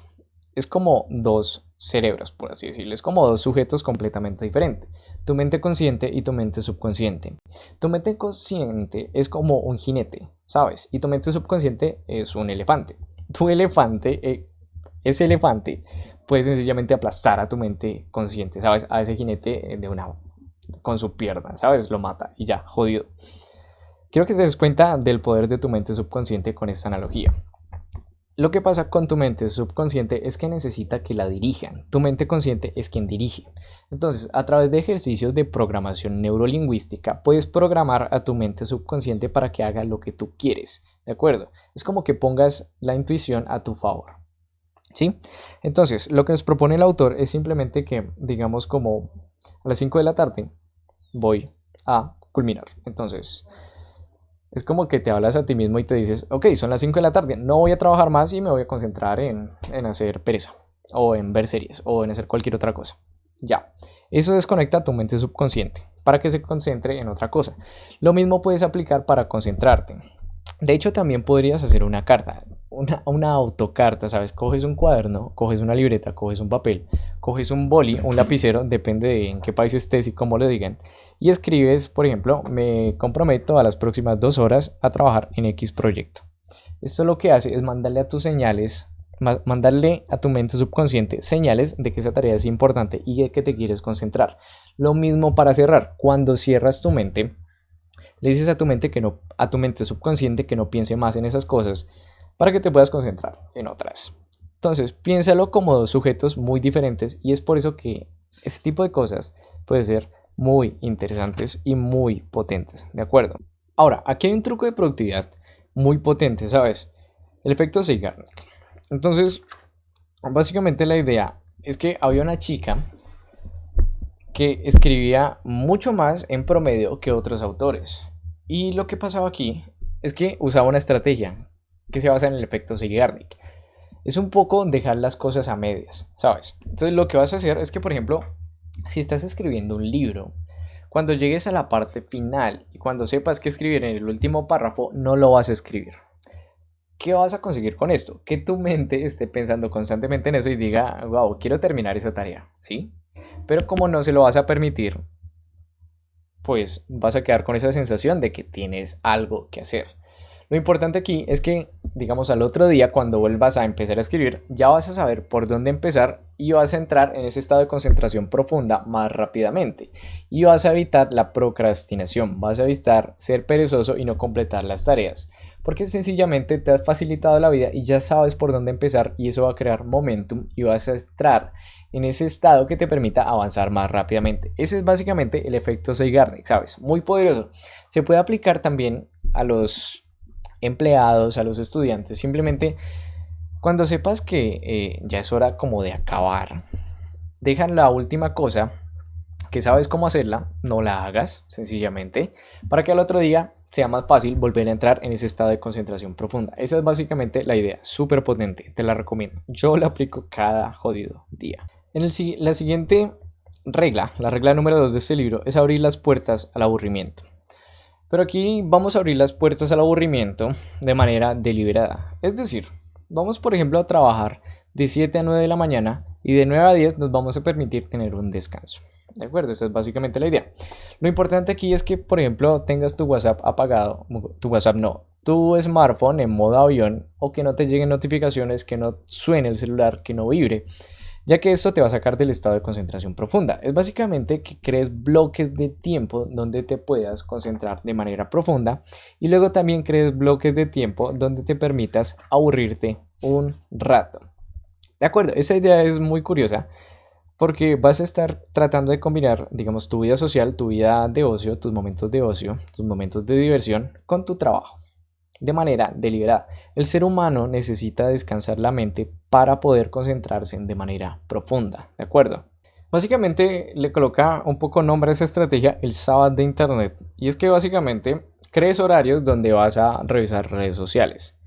es como dos cerebros, por así decirlo, es como dos sujetos completamente diferentes. Tu mente consciente y tu mente subconsciente. Tu mente consciente es como un jinete, ¿sabes? Y tu mente subconsciente es un elefante. Tu elefante, ese elefante, puede sencillamente aplastar a tu mente consciente, ¿sabes? A ese jinete con su pierna, ¿sabes? Lo mata y ya, jodido. Quiero que te des cuenta del poder de tu mente subconsciente con esta analogía. lo que pasa con tu mente subconsciente es que necesita que la dirijan. Tu mente consciente es quien dirige. Entonces, a través de ejercicios de programación neurolingüística, puedes programar a tu mente subconsciente para que haga lo que tú quieres. ¿De acuerdo? Es como que pongas la intuición a tu favor. ¿Sí? Entonces, lo que nos propone el autor es simplemente que, digamos, como a las 5 de la tarde voy a culminar. Entonces, es como que te hablas a ti mismo y te dices, ok, son las 5 de la tarde, no voy a trabajar más y me voy a concentrar en hacer pereza, o en ver series, o en hacer cualquier otra cosa. Ya, eso desconecta a tu mente subconsciente para que se concentre en otra cosa. Lo mismo puedes aplicar para concentrarte. De hecho, también podrías hacer una carta, una autocarta, ¿sabes? Coges un cuaderno, coges una libreta, coges un papel, coges un boli, un lapicero, depende de en qué país estés y cómo lo digan, y escribes, por ejemplo, me comprometo a las próximas 2 horas a trabajar en X proyecto. Esto lo que hace es mandarle a tus señales, mandarle a tu mente subconsciente señales de que esa tarea es importante y de que te quieres concentrar. Lo mismo para cerrar, cuando cierras tu mente, le dices a tu mente que no, a tu mente subconsciente que no piense más en esas cosas para que te puedas concentrar en otras. Entonces, piénsalo como dos sujetos muy diferentes y es por eso que este tipo de cosas puede ser muy interesantes y muy potentes, ¿de acuerdo? Ahora, aquí hay un truco de productividad muy potente, ¿sabes? El efecto Zeigarnik. Entonces, básicamente la idea es que había una chica que escribía mucho más en promedio que otros autores. Y lo que pasaba aquí es que usaba una estrategia que se basa en el efecto Zeigarnik. Es un poco dejar las cosas a medias, ¿sabes? Entonces lo que vas a hacer es que, por ejemplo, si estás escribiendo un libro, cuando llegues a la parte final y cuando sepas qué escribir en el último párrafo, no lo vas a escribir. ¿Qué vas a conseguir con esto? Que tu mente esté pensando constantemente en eso y diga, wow, quiero terminar esa tarea, ¿sí? Pero como no se lo vas a permitir, pues vas a quedar con esa sensación de que tienes algo que hacer. Lo importante aquí es que, digamos, al otro día, cuando vuelvas a empezar a escribir, ya vas a saber por dónde empezar y vas a entrar en ese estado de concentración profunda más rápidamente. Y vas a evitar la procrastinación, vas a evitar ser perezoso y no completar las tareas. Porque sencillamente te has facilitado la vida y ya sabes por dónde empezar y eso va a crear momentum y vas a entrar en ese estado que te permita avanzar más rápidamente. Ese es básicamente el efecto Zeigarnik, ¿sabes? Muy poderoso. Se puede aplicar también a los empleados, a los estudiantes. Simplemente cuando sepas que ya es hora como de acabar, dejan la última cosa que sabes cómo hacerla, no la hagas sencillamente, para que al otro día sea más fácil volver a entrar en ese estado de concentración profunda. Esa es básicamente la idea, súper potente, te la recomiendo. Yo la aplico cada jodido día. La siguiente regla, la regla número 2 de este libro, es abrir las puertas al aburrimiento. Pero aquí vamos a abrir las puertas al aburrimiento de manera deliberada. Es decir, vamos por ejemplo a trabajar de 7 a 9 de la mañana y de 9 a 10 nos vamos a permitir tener un descanso. ¿De acuerdo? Esa es básicamente la idea. Lo importante aquí es que, por ejemplo, tengas tu WhatsApp apagado, tu WhatsApp no, tu smartphone en modo avión o que no te lleguen notificaciones, que no suene el celular, que no vibre, ya que esto te va a sacar del estado de concentración profunda. Es básicamente que crees bloques de tiempo donde te puedas concentrar de manera profunda y luego también crees bloques de tiempo donde te permitas aburrirte un rato. De acuerdo, esa idea es muy curiosa porque vas a estar tratando de combinar, digamos, tu vida social, tu vida de ocio, tus momentos de ocio, tus momentos de diversión con tu trabajo de manera deliberada. El ser humano necesita descansar la mente para poder concentrarse de manera profunda, ¿de acuerdo? Básicamente le coloca un poco nombre a esa estrategia el sábado de internet y es que básicamente crees horarios donde vas a revisar redes sociales,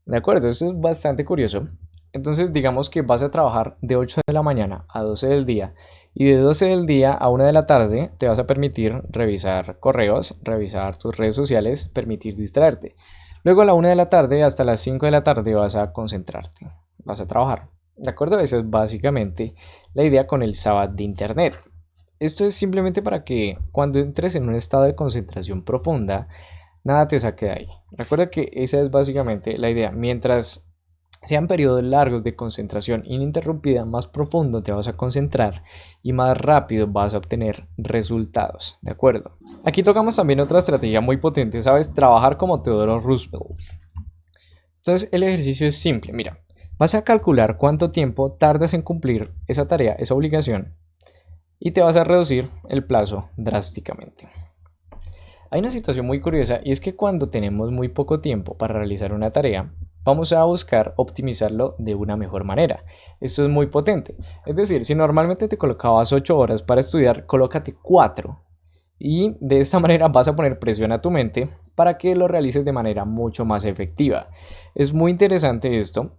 ¿de acuerdo? Esto es bastante curioso. Entonces digamos que vas a trabajar de 8 de la mañana a 12 del día y de 12 del día a 1 de la tarde te vas a permitir revisar correos, revisar tus redes sociales, permitir distraerte. Luego a la 1 de la tarde hasta las 5 de la tarde vas a concentrarte, vas a trabajar. ¿De acuerdo? Esa es básicamente la idea con el sábado de internet. Esto es simplemente para que cuando entres en un estado de concentración profunda, nada te saque de ahí. Recuerda que esa es básicamente la idea. Mientras sean periodos largos de concentración ininterrumpida, más profundo te vas a concentrar y más rápido vas a obtener resultados, ¿de acuerdo? Aquí tocamos también otra estrategia muy potente, ¿sabes? Trabajar como Theodore Roosevelt. Entonces el ejercicio es simple, mira, Vas a calcular cuánto tiempo tardas en cumplir esa tarea, esa obligación, y te vas a reducir el plazo drásticamente. Hay una situación muy curiosa y es que cuando tenemos muy poco tiempo para realizar una tarea, vamos a buscar optimizarlo de una mejor manera. Esto es muy potente. Es decir, si normalmente te colocabas 8 horas para estudiar, colócate 4. Y de esta manera vas a poner presión a tu mente para que lo realices de manera mucho más efectiva. Es muy interesante esto.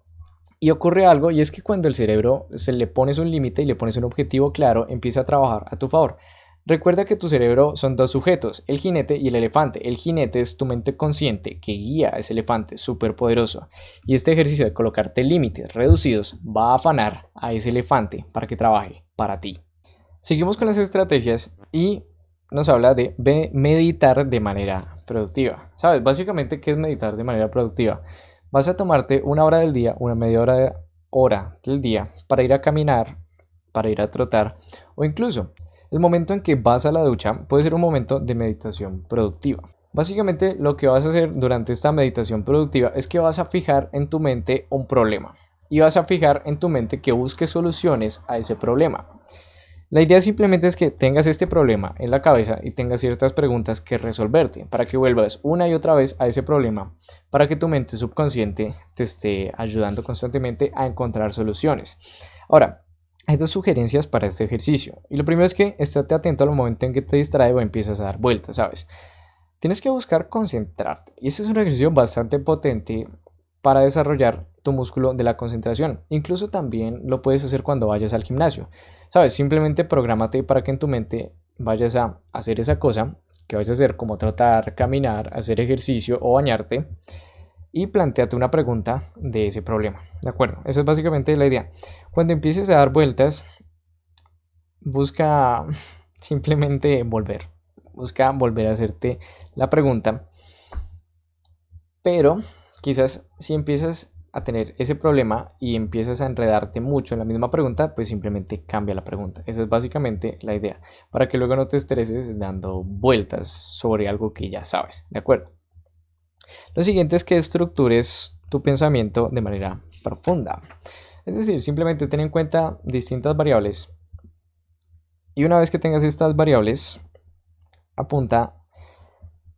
Y ocurre algo, y es que cuando el cerebro se le pones un límite y le pones un objetivo claro, empieza a trabajar a tu favor. Recuerda que tu cerebro son dos sujetos, el jinete y el elefante. El jinete es tu mente consciente que guía a ese elefante súper poderoso. Y este ejercicio de colocarte límites reducidos va a afanar a ese elefante para que trabaje para ti. Seguimos con las estrategias y nos habla de meditar de manera productiva. ¿Sabes? Básicamente, ¿qué es meditar de manera productiva? Vas a tomarte una hora del día, una media hora del día para ir a caminar, para ir a trotar o incluso el momento en que vas a la ducha puede ser un momento de meditación productiva. Básicamente lo que vas a hacer durante esta meditación productiva es que vas a fijar en tu mente un problema y vas a fijar en tu mente que busques soluciones a ese problema. La idea simplemente es que tengas este problema en la cabeza y tengas ciertas preguntas que resolverte para que vuelvas una y otra vez a ese problema, para que tu mente subconsciente te esté ayudando constantemente a encontrar soluciones. Ahora, hay dos sugerencias para este ejercicio. Y lo primero es que estate atento al momento en que te distrae o empiezas a dar vueltas, ¿sabes? Tienes que buscar concentrarte. Y este es un ejercicio bastante potente para desarrollar tu músculo de la concentración. Incluso también lo puedes hacer cuando vayas al gimnasio. ¿Sabes? Simplemente prográmate para que en tu mente vayas a hacer esa cosa que vayas a hacer como trotar, caminar, hacer ejercicio o bañarte y plantéate una pregunta de ese problema. ¿De acuerdo? Esa es básicamente la idea. Cuando empieces a dar vueltas, busca simplemente volver. Busca volver a hacerte la pregunta. Pero quizás si empiezas a tener ese problema y empiezas a enredarte mucho en la misma pregunta, pues simplemente cambia la pregunta. Esa es básicamente la idea, para que luego no te estreses dando vueltas sobre algo que ya sabes, ¿de acuerdo? Lo siguiente es que estructures tu pensamiento de manera profunda. Es decir, simplemente ten en cuenta distintas variables y una vez que tengas estas variables, apunta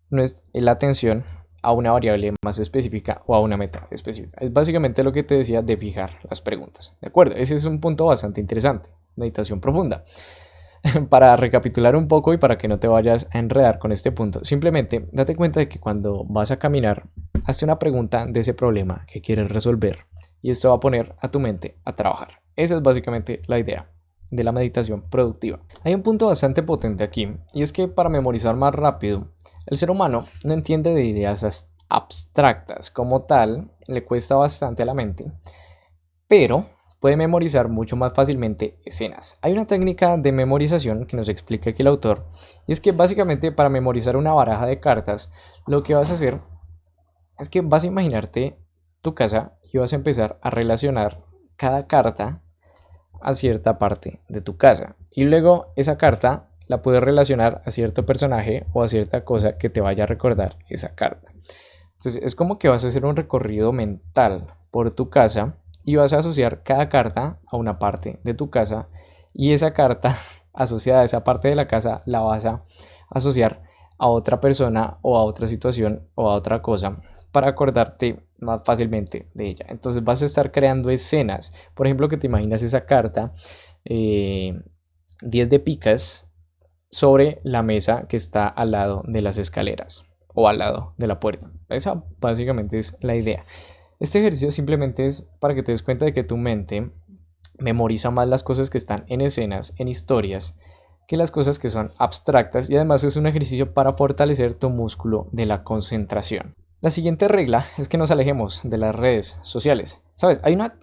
la atención a una variable más específica o a una meta específica. Es básicamente lo que te decía de fijar las preguntas. ¿De acuerdo? Ese es un punto bastante interesante. Meditación profunda. Para recapitular un poco y para que no te vayas a enredar con este punto, simplemente date cuenta de que cuando vas a caminar, hazte una pregunta de ese problema que quieres resolver y esto va a poner a tu mente a trabajar. Esa es básicamente la idea de la meditación productiva. Hay un punto bastante potente aquí y es que para memorizar más rápido, el ser humano no entiende de ideas abstractas como tal, le cuesta bastante a la mente, pero puede memorizar mucho más fácilmente escenas. Hay una técnica de memorización que nos explica aquí el autor y es que básicamente para memorizar una baraja de cartas, lo que vas a hacer es que vas a imaginarte tu casa y vas a empezar a relacionar cada carta a cierta parte de tu casa y luego esa carta la puedes relacionar a cierto personaje o a cierta cosa que te vaya a recordar esa carta. Entonces es como que vas a hacer un recorrido mental por tu casa y vas a asociar cada carta a una parte de tu casa y esa carta asociada a esa parte de la casa la vas a asociar a otra persona o a otra situación o a otra cosa para acordarte más fácilmente de ella. Entonces vas a estar creando escenas. Por ejemplo, que te imaginas esa carta 10 de picas sobre la mesa que está al lado de las escaleras o al lado de la puerta. Esa básicamente es la idea. Este ejercicio simplemente es para que te des cuenta de que tu mente memoriza más las cosas que están en escenas, en historias, que las cosas que son abstractas y además es un ejercicio para fortalecer tu músculo de la concentración. La siguiente regla es que nos alejemos de las redes sociales. ¿Sabes? Hay una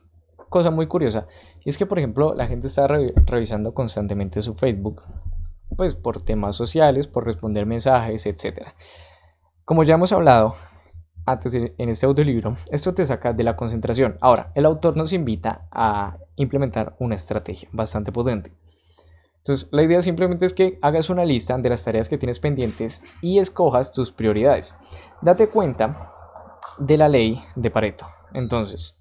cosa muy curiosa y es que, por ejemplo, la gente está revisando constantemente su Facebook, pues por temas sociales, por responder mensajes, etc. Como ya hemos hablado antes en este audiolibro, esto te saca de la concentración. Ahora, el autor nos invita a implementar una estrategia bastante potente. Entonces, la idea simplemente es que hagas una lista de las tareas que tienes pendientes y escojas tus prioridades. Date cuenta de la ley de Pareto. Entonces,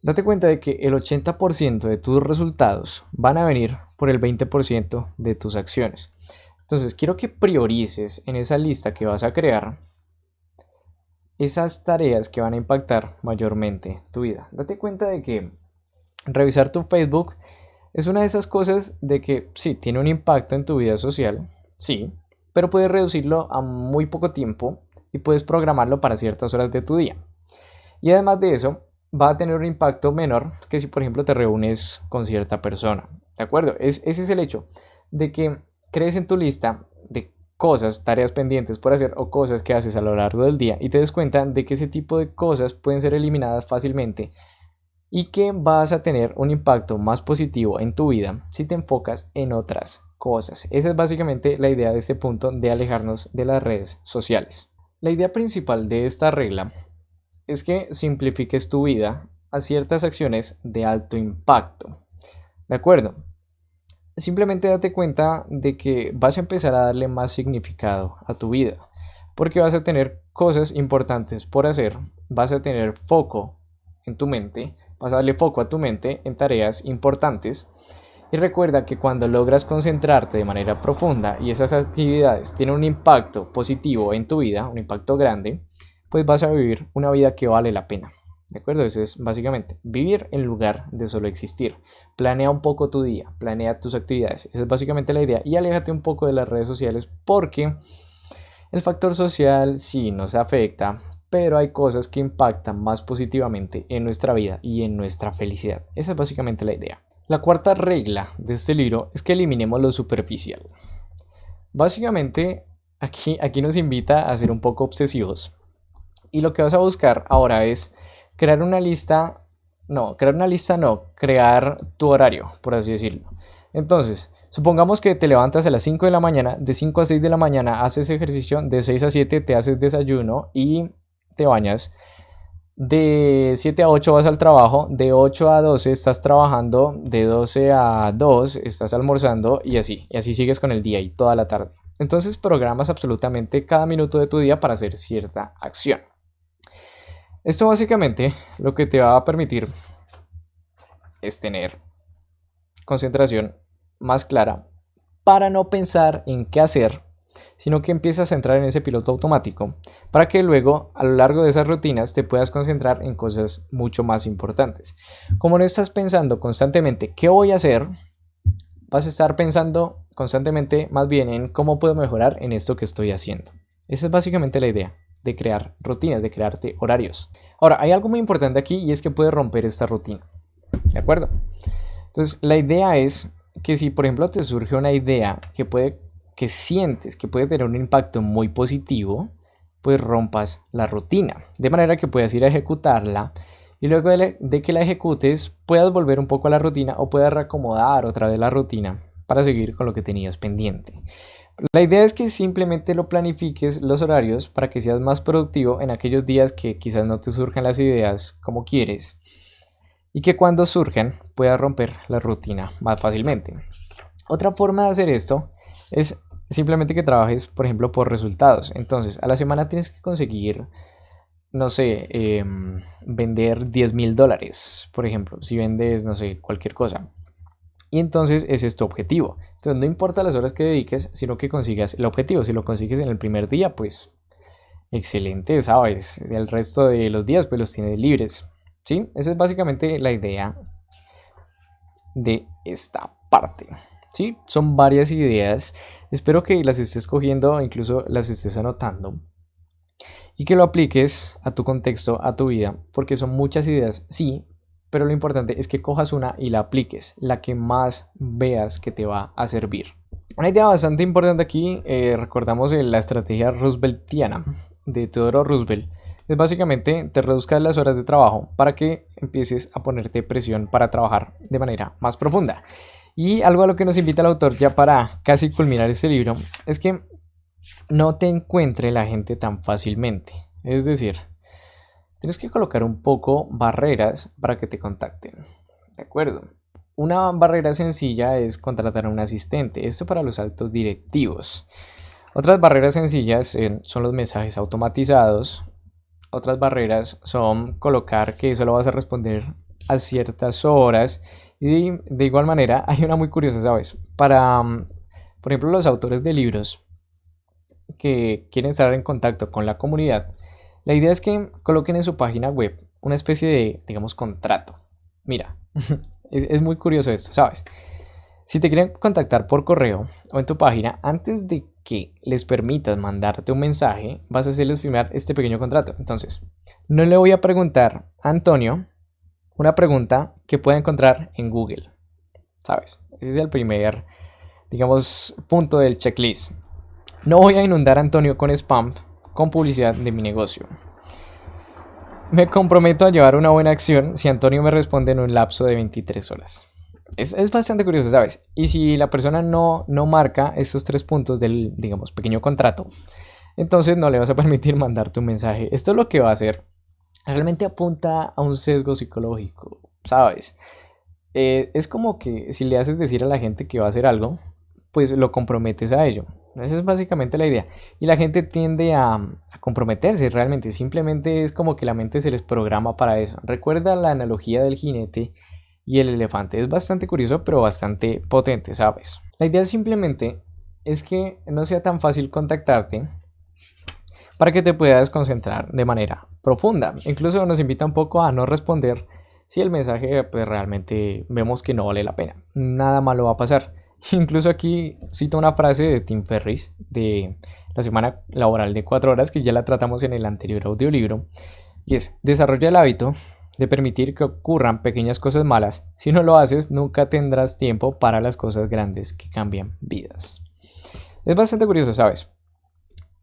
Date cuenta de que el 80% de tus resultados van a venir por el 20% de tus acciones. Entonces, quiero que priorices en esa lista que vas a crear esas tareas que van a impactar mayormente tu vida. Date cuenta de que revisar tu Facebook es una de esas cosas de que sí, tiene un impacto en tu vida social, sí, pero puedes reducirlo a muy poco tiempo y puedes programarlo para ciertas horas de tu día. Y además de eso, va a tener un impacto menor que si, por ejemplo, te reúnes con cierta persona. ¿De acuerdo? Ese es el hecho de que crees en tu lista de cosas, tareas pendientes por hacer o cosas que haces a lo largo del día y te des cuenta de que ese tipo de cosas pueden ser eliminadas fácilmente y que vas a tener un impacto más positivo en tu vida si te enfocas en otras cosas. Esa es básicamente la idea de este punto de alejarnos de las redes sociales. La idea principal de esta regla es que simplifiques tu vida a ciertas acciones de alto impacto. ¿De acuerdo? Simplemente date cuenta de que vas a empezar a darle más significado a tu vida, porque vas a tener cosas importantes por hacer, vas a tener foco en tu mente, vas a darle foco a tu mente en tareas importantes. Y recuerda que cuando logras concentrarte de manera profunda y esas actividades tienen un impacto positivo en tu vida, un impacto grande, pues vas a vivir una vida que vale la pena. ¿De acuerdo? Eso es básicamente vivir en lugar de solo existir. Planea un poco tu día, planea tus actividades. Esa es básicamente la idea. Y aléjate un poco de las redes sociales porque el factor social sí nos afecta, pero hay cosas que impactan más positivamente en nuestra vida y en nuestra felicidad. Esa es básicamente la idea. La cuarta regla de este libro es que eliminemos lo superficial. Básicamente, aquí nos invita a ser un poco obsesivos. Y lo que vas a buscar ahora es crear una lista, crear tu horario, por así decirlo. Entonces, supongamos que te levantas a las 5 de la mañana, de 5 a 6 de la mañana haces ejercicio, de 6 a 7 te haces desayuno y te bañas. De 7 a 8 vas al trabajo, de 8 a 12 estás trabajando, de 12 a 2 estás almorzando y así sigues con el día y toda la tarde. Entonces programas absolutamente cada minuto de tu día para hacer cierta acción. Esto básicamente lo que te va a permitir es tener concentración más clara para no pensar en qué hacer, sino que empiezas a entrar en ese piloto automático para que luego a lo largo de esas rutinas te puedas concentrar en cosas mucho más importantes. Como no estás pensando constantemente qué voy a hacer, vas a estar pensando constantemente más bien en cómo puedo mejorar en esto que estoy haciendo. Esa es básicamente la idea de crear rutinas, de crearte horarios. Ahora, hay algo muy importante aquí y es que puedes romper esta rutina. ¿De acuerdo? Entonces, la idea es que si, por ejemplo, te surge una idea que sientes que puede tener un impacto muy positivo, pues rompas la rutina, de manera que puedas ir a ejecutarla y luego de que la ejecutes puedas volver un poco a la rutina o puedas reacomodar otra vez la rutina para seguir con lo que tenías pendiente. La idea es que simplemente lo planifiques los horarios para que seas más productivo en aquellos días que quizás no te surjan las ideas como quieres y que cuando surjan puedas romper la rutina más fácilmente. Otra forma de hacer esto es simplemente que trabajes, por ejemplo, por resultados. Entonces, a la semana tienes que conseguir, no sé, vender $10,000, por ejemplo, si vendes, no sé, cualquier cosa. Y entonces ese es tu objetivo. Entonces no importa las horas que dediques, sino que consigas el objetivo. Si lo consigues en el primer día, pues excelente, ¿sabes? El resto de los días, pues los tienes libres. ¿Sí? Esa es básicamente la idea de esta parte. ¿Sí? Son varias ideas. Espero que las estés cogiendo, incluso las estés anotando. Y que lo apliques a tu contexto, a tu vida, porque son muchas ideas, sí, pero lo importante es que cojas una y la apliques, la que más veas que te va a servir. Una idea bastante importante aquí, recordamos la estrategia rooseveltiana de Theodore Roosevelt, es básicamente te reduzcas las horas de trabajo para que empieces a ponerte presión para trabajar de manera más profunda. Y algo a lo que nos invita el autor ya para casi culminar este libro es que no te encuentre la gente tan fácilmente. Es decir, tienes que colocar un poco barreras para que te contacten. ¿De acuerdo? Una barrera sencilla es contratar a un asistente. Esto para los altos directivos. Otras barreras sencillas son los mensajes automatizados. Otras barreras son colocar que solo vas a responder a ciertas horas. Y de igual manera, hay una muy curiosa, ¿sabes? Para, por ejemplo, los autores de libros que quieren estar en contacto con la comunidad, la idea es que coloquen en su página web una especie de, digamos, contrato. Mira, es muy curioso esto, ¿sabes? Si te quieren contactar por correo o en tu página, antes de que les permitas mandarte un mensaje, vas a hacerles firmar este pequeño contrato. Entonces, no le voy a preguntar a Antonio una pregunta que pueda encontrar en Google, ¿sabes? Ese es el primer, digamos, punto del checklist. No voy a inundar a Antonio con spam, con publicidad de mi negocio. Me comprometo a llevar una buena acción si Antonio me responde en un lapso de 23 horas. Es bastante curioso, ¿sabes? Y si la persona no marca estos 3 puntos del, digamos, pequeño contrato, entonces no le vas a permitir mandar tu mensaje. Esto es lo que va a hacer. Realmente apunta a un sesgo psicológico, ¿sabes? Es como que si le haces decir a la gente que va a hacer algo, pues lo comprometes a ello. Esa es básicamente la idea. Y la gente tiende a comprometerse realmente. Simplemente es como que la mente se les programa para eso. Recuerda la analogía del jinete y el elefante. Es bastante curioso, pero bastante potente, ¿sabes? La idea simplemente es que no sea tan fácil contactarte para que te puedas concentrar de manera profunda. Incluso nos invita un poco a no responder si el mensaje pues realmente vemos que no vale la pena. Nada malo va a pasar. Incluso aquí cito una frase de Tim Ferriss de la semana laboral de 4 horas que ya la tratamos en el anterior audiolibro y es: desarrolla el hábito de permitir que ocurran pequeñas cosas malas. Si no lo haces, nunca tendrás tiempo para las cosas grandes que cambian vidas. Es bastante curioso, ¿sabes?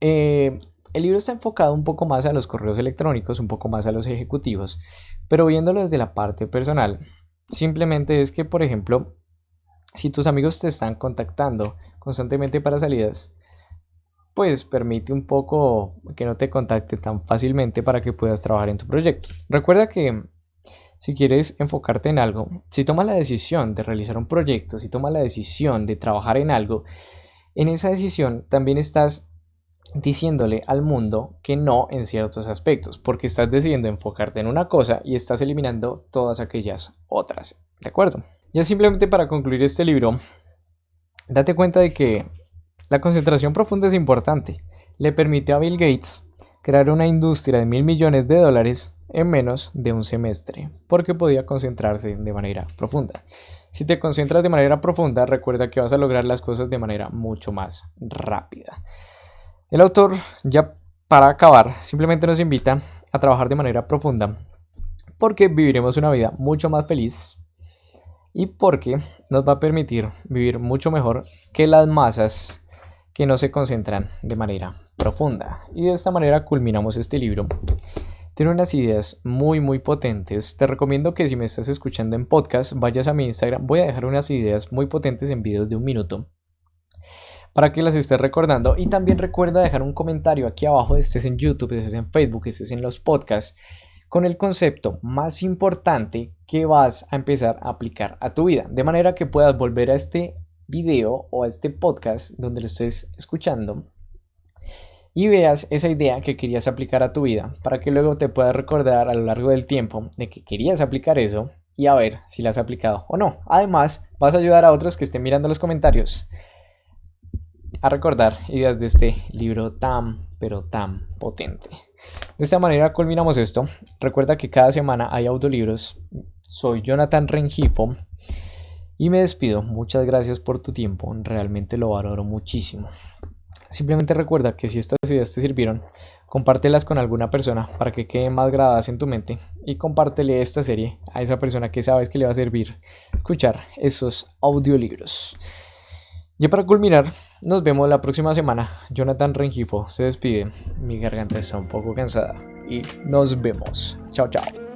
El libro está enfocado un poco más a los correos electrónicos, un poco más a los ejecutivos, pero viéndolo desde la parte personal, simplemente es que, por ejemplo, si tus amigos te están contactando constantemente para salidas, pues permite un poco que no te contacte tan fácilmente para que puedas trabajar en tu proyecto. Recuerda que si quieres enfocarte en algo, si tomas la decisión de realizar un proyecto, si tomas la decisión de trabajar en algo, en esa decisión también estás diciéndole al mundo que no en ciertos aspectos, porque estás decidiendo enfocarte en una cosa y estás eliminando todas aquellas otras. ¿De acuerdo? Ya simplemente para concluir este libro, date cuenta de que la concentración profunda es importante. Le permitió a Bill Gates crear una industria de $1.000 millones en menos de un semestre, porque podía concentrarse de manera profunda. Si te concentras de manera profunda, recuerda que vas a lograr las cosas de manera mucho más rápida. El autor, ya para acabar, simplemente nos invita a trabajar de manera profunda, porque viviremos una vida mucho más feliz y porque nos va a permitir vivir mucho mejor que las masas que no se concentran de manera profunda. Y de esta manera culminamos este libro. Tiene unas ideas muy potentes. Te recomiendo que si me estás escuchando en podcast, vayas a mi Instagram. Voy a dejar unas ideas muy potentes en videos de 1 minuto para que las estés recordando. Y también recuerda dejar un comentario aquí abajo, estés en YouTube, estés en Facebook, estés en los podcasts, con el concepto más importante que vas a empezar a aplicar a tu vida, de manera que puedas volver a este video o a este podcast donde lo estés escuchando y veas esa idea que querías aplicar a tu vida, para que luego te puedas recordar a lo largo del tiempo de que querías aplicar eso y a ver si la has aplicado o no. Además, vas a ayudar a otros que estén mirando los comentarios a recordar ideas de este libro tan, pero tan potente. De esta manera culminamos esto. Recuerda que cada semana hay audiolibros. Soy Jonathan Rengifo y me despido. Muchas gracias por tu tiempo. Realmente lo valoro muchísimo. Simplemente recuerda que si estas ideas te sirvieron, compártelas con alguna persona para que queden más grabadas en tu mente y compártele esta serie a esa persona que sabes que le va a servir escuchar esos audiolibros. Ya para culminar, nos vemos la próxima semana. Jonathan Rengifo se despide. Mi garganta está un poco cansada y nos vemos. Chao, chao.